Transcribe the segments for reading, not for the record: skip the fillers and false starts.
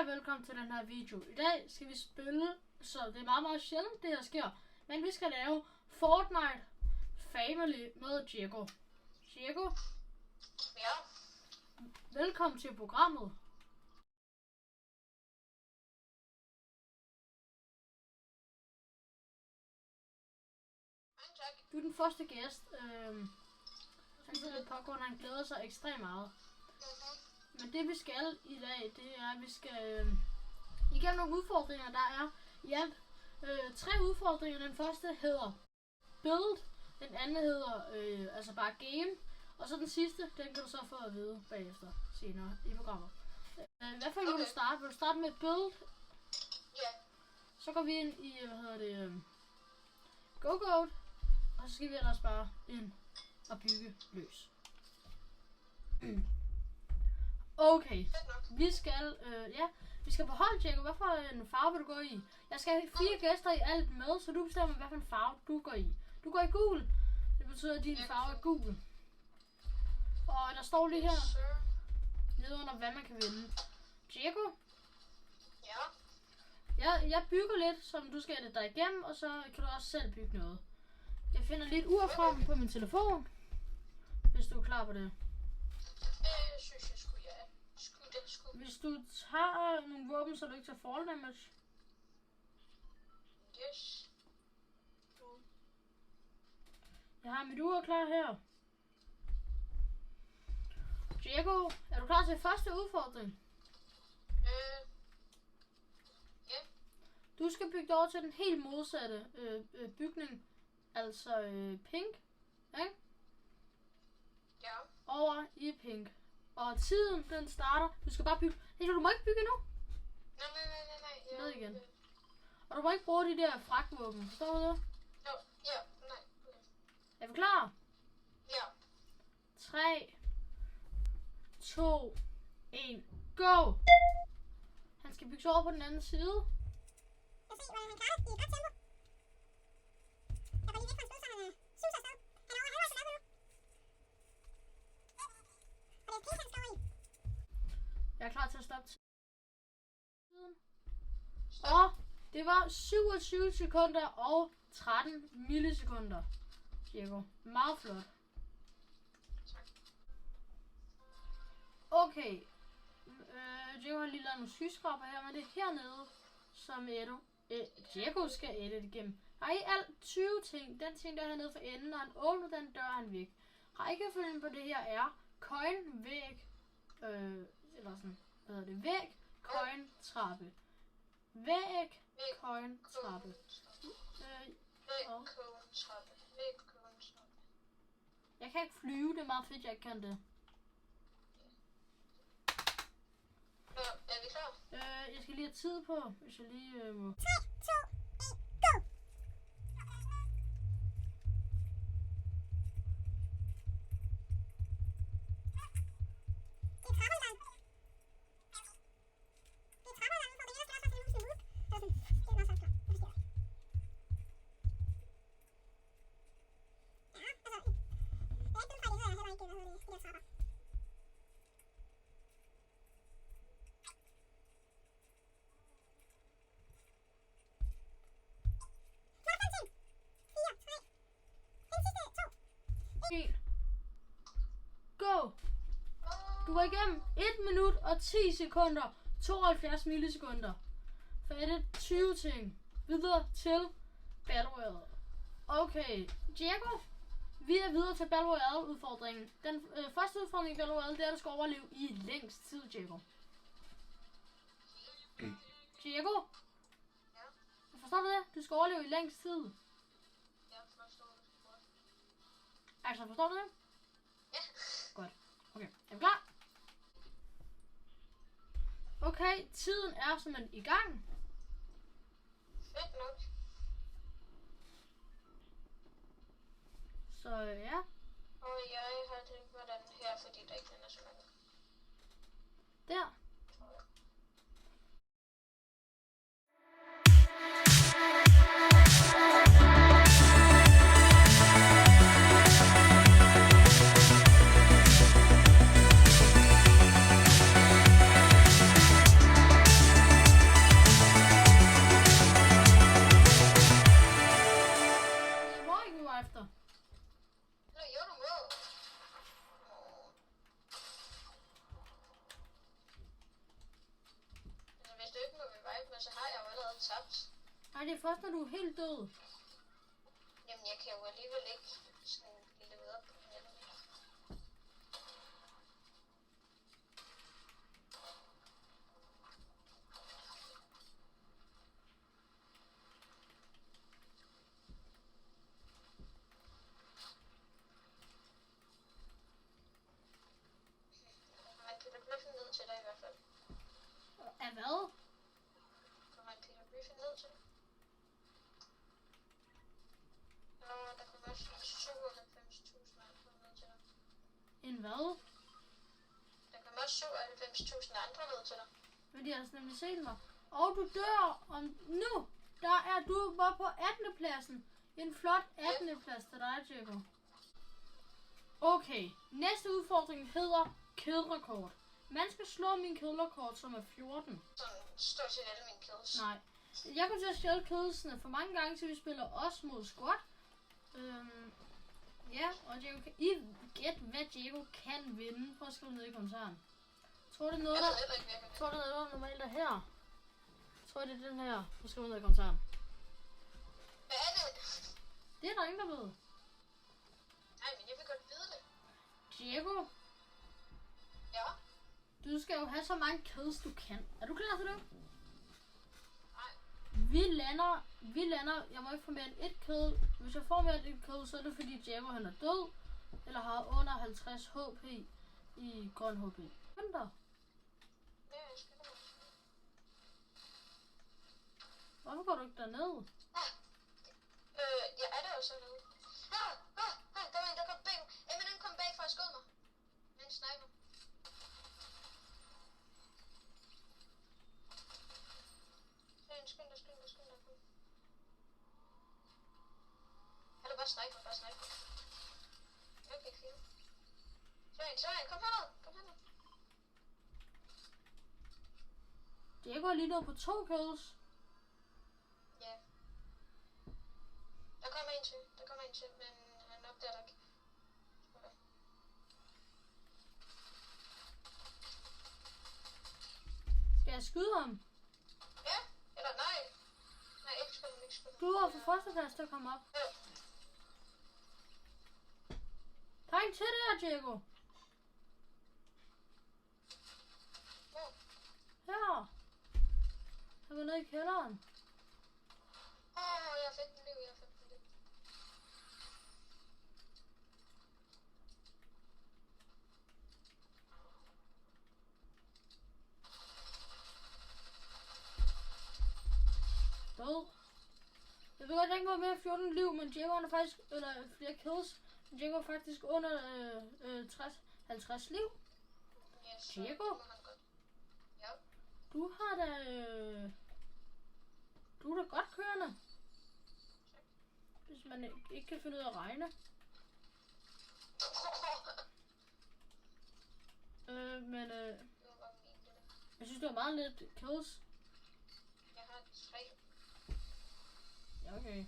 og velkommen til den her video. I dag skal vi spille, så det er meget sjældent det her sker, men vi skal lave Fortnite Family med Diego. Diego? Ja. Velkommen til programmet. Du er den første gæst. Han sidder på grund af, han glæder sig ekstremt meget. Men det vi skal i dag, det er, at vi skal igennem nogle udfordringer. Der er i alt 3 udfordringer. Den første hedder Build, den anden hedder altså bare Game, og så den sidste, den kan du så få at vide bagefter, senere i programmet. Hvad for vil du starte? Vil du starte med Build? Ja. Så går vi ind i, Go-Goat, og så skal vi ellers bare ind og bygge løs. Okay, vi skal, vi skal på hold, Diego. Hvad for en farve vil du gå i? Jeg skal have 4 gæster i alt med, så du bestemmer, hvad for en farve du går i. Du går i gul. Det betyder, at din farve er gul. Og der står lige her, nede under, hvad man kan vinde. Diego? Ja. Jeg bygger lidt, som du skal edite dig igennem, og så kan du også selv bygge noget. Jeg finder lidt ur frem på min telefon, hvis du er klar på det. Synes jeg skulle, ja. Hvis du tager nogle våben, så du ikke tager fall damage. Yes. Jeg har mit ur klar her. Diego, er du klar til første udfordring? Ja. Du skal bygge dig over til den helt modsatte bygning. Altså pink. Ikke? Ja. Over i pink. Og tiden, den starter. Du skal bare bygge. Hey, du må ikke bygge endnu. Nej. Ned igen. Og du må ikke bruge de der fragtvåben. Forstår du det? Jo, ja, nej. Okay. Er vi klar? Ja. 3, 2, 1, go! Han skal bygge sig over på den anden side. Jeg ser, hvordan han klarer det i et godt tempo. Jeg går lige væk fra en skud, så han suser afsted. Han er over halvvejs afsted nu. Og det er pink, han står i. Jeg er klar til at stoppe tiden. Og det var 27 sekunder og 13 millisekunder. Diego, meget flot. Tak. Okay. Diego har lige lavet nogle skyskraber her, men det er hernede, som Diego skal edite igennem. Der er i alt 20 ting. Den ting, der er hernede for enden, når han åbner den dør, han væk. Rækkefølgen på det her er coin, væg, eller sådan, hvad hedder det, væg, coin, trappe. Væg, coin, trappe. Jeg kan ikke flyve, det er meget fedt, jeg ikke kan det. Nå, er vi klar? Jeg skal lige have tid på, hvis jeg lige må. 3, 2, 1, go! Det er trappeland. Det er trappeland, for det er også sådan en hus. Det er meget så klart. Det forstår jeg. Ja, altså, jeg er ikke dømt fra, det hedder heller ikke, hvad hedder det, de der trapper. Go! Du var igennem 1 minut og 10 sekunder, 72 millisekunder. Færdigt 20 ting. Videre til Battle Royale. Okay, Diego, vi er videre til Battle Royale udfordringen. Den første udfordring i Battle Royale, det er, at du skal overleve i længst tid, Diego. Diego? Ja. Forstår du det? Du skal overleve i længst tid. Jeg forstår det godt. Altså, forstår du det? Ja. Godt. Okay, er vi klar? Okay, tiden er simpelthen i gang. Fedt nok. Så ja. Og jeg har tænkt mig den her, fordi der ikke er så mange. Der. tabt. Nej, det er først, når du er helt død. Jamen, jeg kan jo alligevel ikke sådan leve op på den her. Kommer en Peter Griffin ned til dig i hvert fald. Af hvad? Kommer en Peter Griffin ned til dig? Der kommer også 97.000 andre ned til dig. En hvad? Der kommer også 97.000 andre ned til dig. Men de har altså nemlig set mig. Og du dør om nu. Der er du var på 18. pladsen. En flot 18. plads til dig, Diego. Okay, næste udfordring hedder kæderekord. Man skal slå min kæderekord, som er 14. Sådan stort set alle mine kills. Nej. Jeg kommer til at stjæle kædelsene for mange gange, så vi spiller os mod squat. Ja, og Diego kan... I gæt, hvad Diego kan vinde. Prøv at skrive ned i kommentaren. Tror det er noget, Jeg der... ved heller ikke, hvad jeg kan. Tror det er noget, der normalt er her. Tror det er den her. Prøv at skrive ned i kommentaren. Hvad er det? Det er der ingen, der ved. Nej, men jeg vil godt vide det. Diego, Ja? du skal jo have så mange kædes, du kan. Er du klar til det? Nej. Vi lander, jeg må ikke få mere end et kæde. Hvis jeg får mere end et kæde, så er det fordi Diego han er død. Eller har under 50 HP i grøn HP. Vent der. Ja, jeg skal nok. Hvorfor går du ikke derned? Jeg er der jo så nede. Der var en, der kom bag mig. Eminem kom bag for at skød mig. Med en sniper. Skynd dig. Eller bare sniper. Okay, fint. Så en, kom herned. Diego er lige nede på 2 kædes. Ja. Der kommer en til, men han opdager dig ikke. Okay. Skal jeg skyde ham? Ja, eller nej. Nej, ikke skyde. Du er på førsteplads til at komme op. Ja. Der er en til der, Diego. Hvor? Her. Han går ned i kælderen. Jeg fik den liv. Død. Jeg ved godt, at den går med 14 liv, men Diego er faktisk, eller flere kills. Diego er faktisk under 50 liv. Yes, Diego? det må han godt. Ja. Du har da... Du er da godt kørende. Hvis man ikke kan finde ud af at regne. Men Det var bare min, det der. jeg synes, det var meget lidt kills. Jeg har 3. Ja, okay.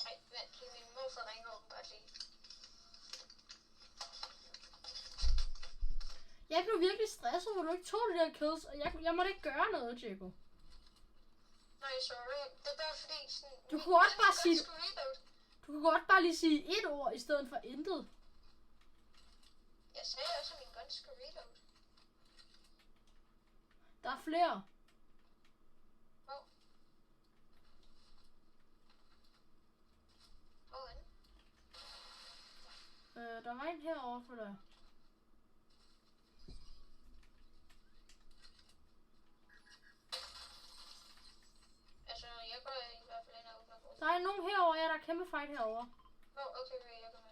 Nej, vent, min morfar ringer åbenbart lige. Jeg blev virkelig stresset, hvor du ikke tog de der kills, og jeg måtte ikke gøre noget, Diego. Nej, sorry. Det er bare fordi sådan... Du kunne også bare sige... Reload. Du kunne godt bare lige sige et ord i stedet for intet. Jeg sagde også, at min gun skal reload. Der er flere. Hvor? Hvorhenne? Der var en herovre for dig. Altså, jeg går i hvert fald ind og åbner bordet. Der er nogen herovre, ja, der er kæmpe fight herovre. Okay, jeg går med.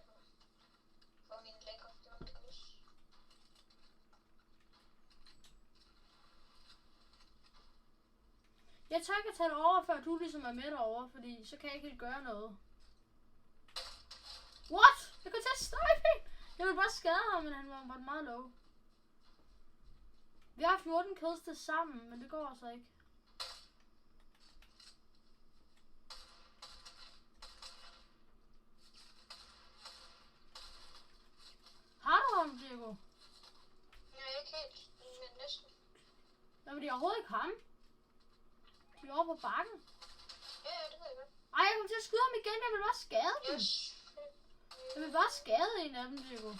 For mine lækker, det var det kus. Jeg tør ikke at tage det over, før du ligesom er med derovre, fordi så kan jeg ikke helt gøre noget. What? Jeg kunne til at snipe hende! Jeg ville bare skade ham, men han var meget low. Vi har 14 kills til sammen, men det går altså ikke. Har du ham, Diego? Nej, ikke helt, men næsten. Hvad vil de overhovedet ikke ham? De er over på bakken. Ja, det ved jeg godt. Ej, jeg kommer til at skyde ham igen. Jeg vil bare skade dem. Yes. Jeg vil bare skade en af dem, Diego.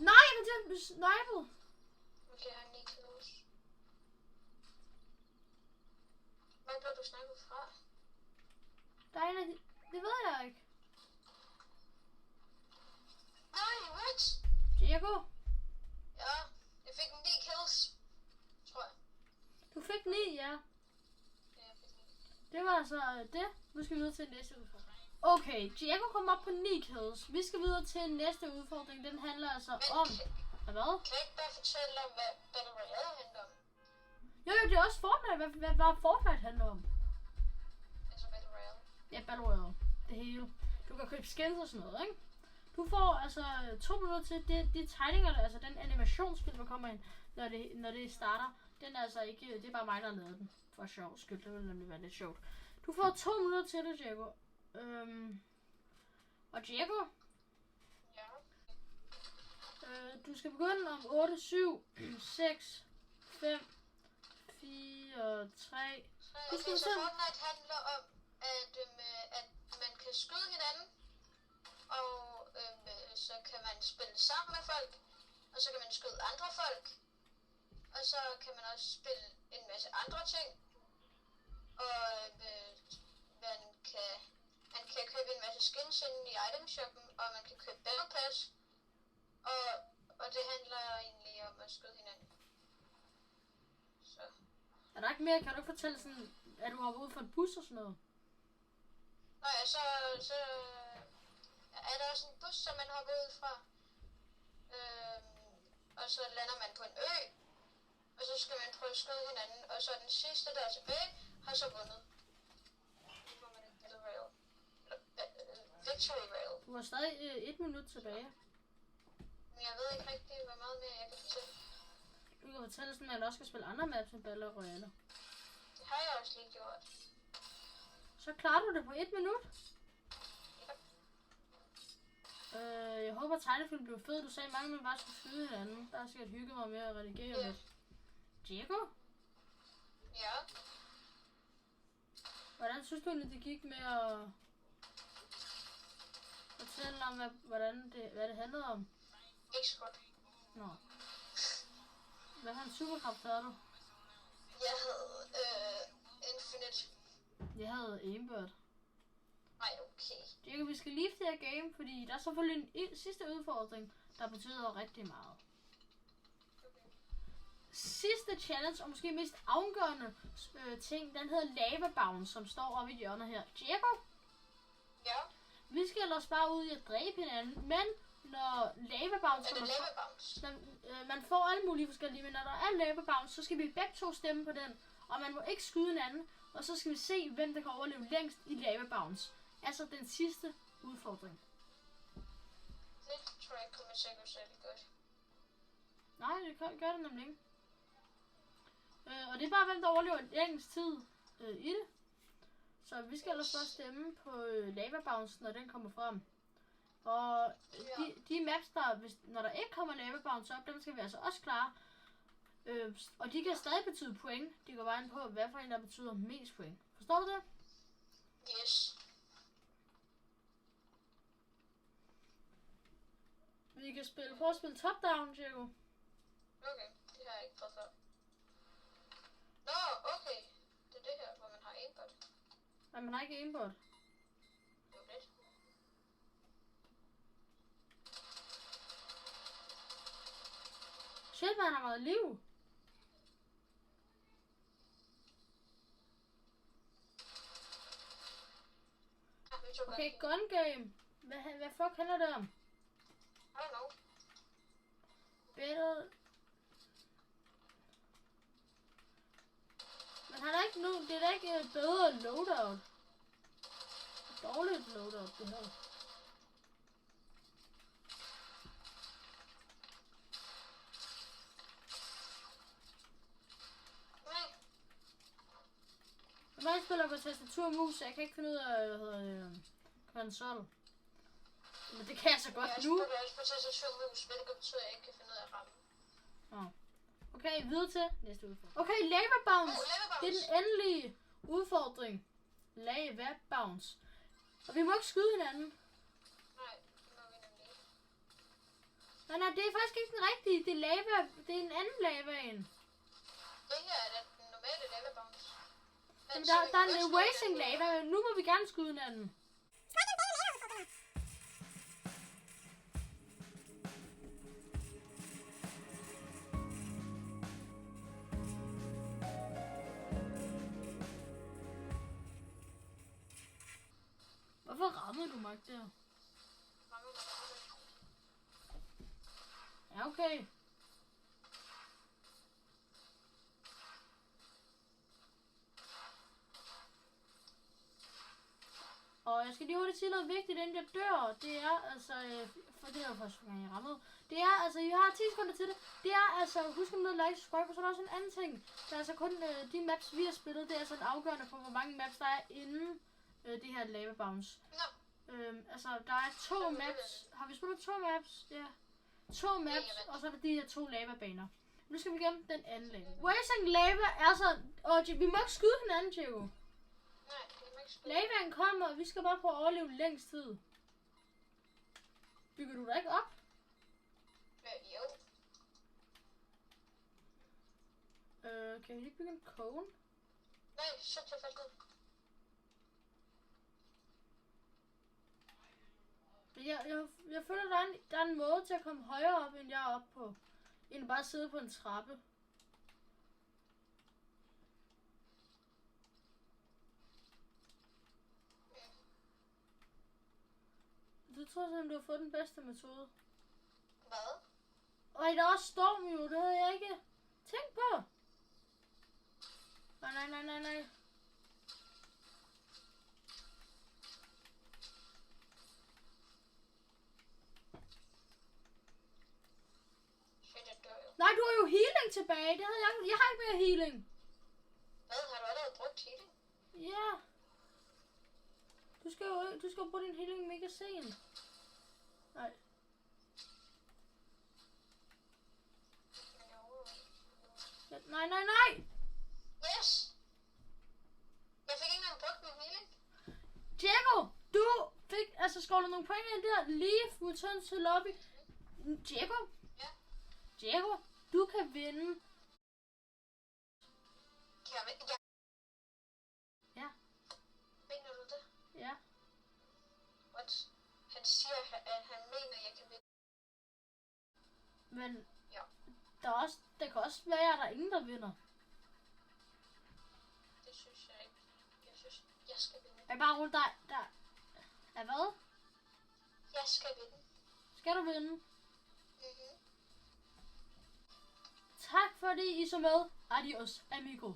Nej, jeg kommer til at blive snipet. Okay, jeg har 9 kills. Hvor blev du snakket fra? Der er en af de... Det ved jeg ikke. Nej, what? Diego, Ja, jeg fik 9 kills. Tror jeg. du fik 9, ja. Ja, jeg fik 9. Det var altså det. Nu skal vi videre til næste udfordring. Okay, Diego kom op på 9 kills. Vi skal videre til næste udfordring. Den handler altså Men om... kan Hvad? jeg ikke bare fortælle om, hvad Battle Royale handler om? Jo, det er også Fortnite. Hvad var Fortnite handler om? Altså Battle Royale. Ja, Battle Royale. Det hele. Du kan købe skins og sådan noget, ikke? Du får altså 2 minutter til de tegninger, altså den animationsfilm, der kommer ind, når det starter. Den er altså ikke, det er bare mig, der har lavet den. For sjov skyld, det vil nemlig være lidt sjovt. Du får 2 minutter til det, Diego. Og Diego, Ja. du skal begynde om 8, 7, 6, 5, 4, 3. Du skal Okay, så selv. Fortnite handler om, at man kan skyde hinanden, og så kan man spille sammen med folk, og så kan man skyde andre folk, og så kan man også spille en masse andre ting, og man kan købe en masse skins inde i itemshoppen, og man kan købe Battle Pass, og det handler egentlig om at skyde hinanden. Så. Er der ikke mere? Kan du ikke fortælle sådan, at du hopper ud fra en bus og sådan noget? Nå ja, så er der også en bus, som man hopper ud fra. Og så lander man på en ø. Og så skal man prøve at skyde hinanden. Og så den sidste, der er tilbage, har så vundet. Nu får man et Battle Royale. Victory Royale. Du har stadig 1 minut tilbage. Men jeg ved ikke rigtig, hvor meget mere jeg kan fortælle. Du kan fortælle sådan, at man også skal spille andre maps end Battle Royale. Det har jeg også lige gjort. Så klarer du det på 1 minut. Ja. Jeg håber, at tegnefilm blev fed. Du sagde mange, man bare skulle skyde hinanden. Der har sikkert hygget mig med at redigere Ja. lidt. Diego, Ja. hvordan synes du egentlig, det gik med at fortælle om, hvad det handlede om? Ikke så godt. Nå. Hvad for en superkraft havde du? Jeg havde Infinite. Jeg havde aimbot. Nej, okay. Diego, vi skal lige det her game, fordi der er selvfølgelig en sidste udfordring, der betyder rigtig meget. Sidste challenge, og måske mest afgørende ting, den hedder Lava Bounce, som står oppe i hjørnet her. Diego, Ja. vi skal ellers bare ud i at dræbe hinanden, men når Lava Bounce Er det kommer Lava frem, Bounce? man får alle mulige forskellige, men når der er Lava Bounce, så skal vi begge to stemme på den, og man må ikke skyde hinanden, og så skal vi se, hvem der kan overleve længst i Lava Bounce. Altså den sidste udfordring. Det tror jeg ikke kommer til at gå særlig godt. Nej, det gør det nemlig ikke. Og det er bare, hvem der overlever længst tid i det. Så vi skal ellers bare stemme på Lava Bounce, når den kommer frem. Og de maps, når der ikke kommer Lava Bounce op, dem skal vi altså også klare. Og de kan stadig betyde point. De går bare ind på, hvad for en, der betyder mest point. Forstår du det? Yes. Vi kan prøve at spille top-down, Diego. Okay, det har jeg ikke prøvet før. Nå, okay. Det er det her, hvor man har aimbot. Nej, man har ikke aimbot. Det var lidt. Shit, man har meget liv. Ja, vi tog Okay, godt. gun game. Hvad fuck handler det om? I don't know. Better... Men han er ikke nu, det er da ikke bedre loadout. Dårligt loadout, det her. Nej. Jeg spiller på tastatur og mus, så jeg kan ikke finde ud af, hvad hedder det, konsol. Men det kan jeg så godt Jeg nu. spiller også på tastaturmus, hvilket betyder, at jeg ikke kan finde ud af at ramme. Okay, videre til næste udfordring. Okay, lava bounce. Lava Det er bounce. den endelige udfordring. Lava bounce. Og vi må ikke skyde hinanden. Nej, det må vi nemlig ikke. Nej, det er faktisk ikke den rigtige. Det er lava. Det er en anden lava en. Det her er den normale lava bounce. Men der er en racing lava. Nu må vi gerne skyde hinanden. Hvorfor rammer du mig der? Ja, okay. Og jeg skal lige hurtigt sige noget vigtigt, inden jeg dør. Det er altså, for det er jo første gang jeg rammede. Det er altså, jeg har 10 sekunder til det. Det er altså, husk at like, subscribe, og så er der også en anden ting. Det er altså kun de maps, vi har spillet. Det er altså en afgørende for, hvor mange maps der er inden det her lava bounce. Altså, der er 2 maps. Har vi spillet 2 maps? Ja. 2 maps, og så er der de her 2 lavabaner. Nu skal vi igennem den anden lava. Racing lava er så... vi må ikke skyde hinanden, Diego. Nej, det må ikke skyde. Lavaen kommer, og vi skal bare prøve at overleve længst tid. Bygger du dig ikke op? Jo. Kan vi lige bygge en cone? Nej, så tager jeg fast. Jeg føler, der er en måde til at komme højere op, end jeg er oppe på. End bare at sidde på en trappe. Du tror simpelthen, du har fået den bedste metode. Hvad? Og der er også storm jo, det havde jeg ikke tænkt på. Nej. Nej, du har jo healing tilbage. Det havde jeg har ikke mere healing. Hvad? Har du allerede brugt healing? Ja. Du skal jo bruge din healing mega sent. Nej. Ja, nej. Yes! Jeg fik ikke engang brugt min healing. Diego, du fik altså skovlet nogle point ind der. Leave, return to lobby. Diego? Ja? Diego, du kan vinde. Kan jeg vinde? Ja. Mener du det? Ja. What? Han siger, at han mener, jeg kan vinde. Men Ja. der kan også være, at der er ingen, der vinder. Det synes jeg ikke. Jeg synes, jeg skal vinde. Jeg bare rulle dig. Der. Ja, hvad? Jeg skal vinde. Skal du vinde? Mhm. Tak fordi I så med. Adios, amigo.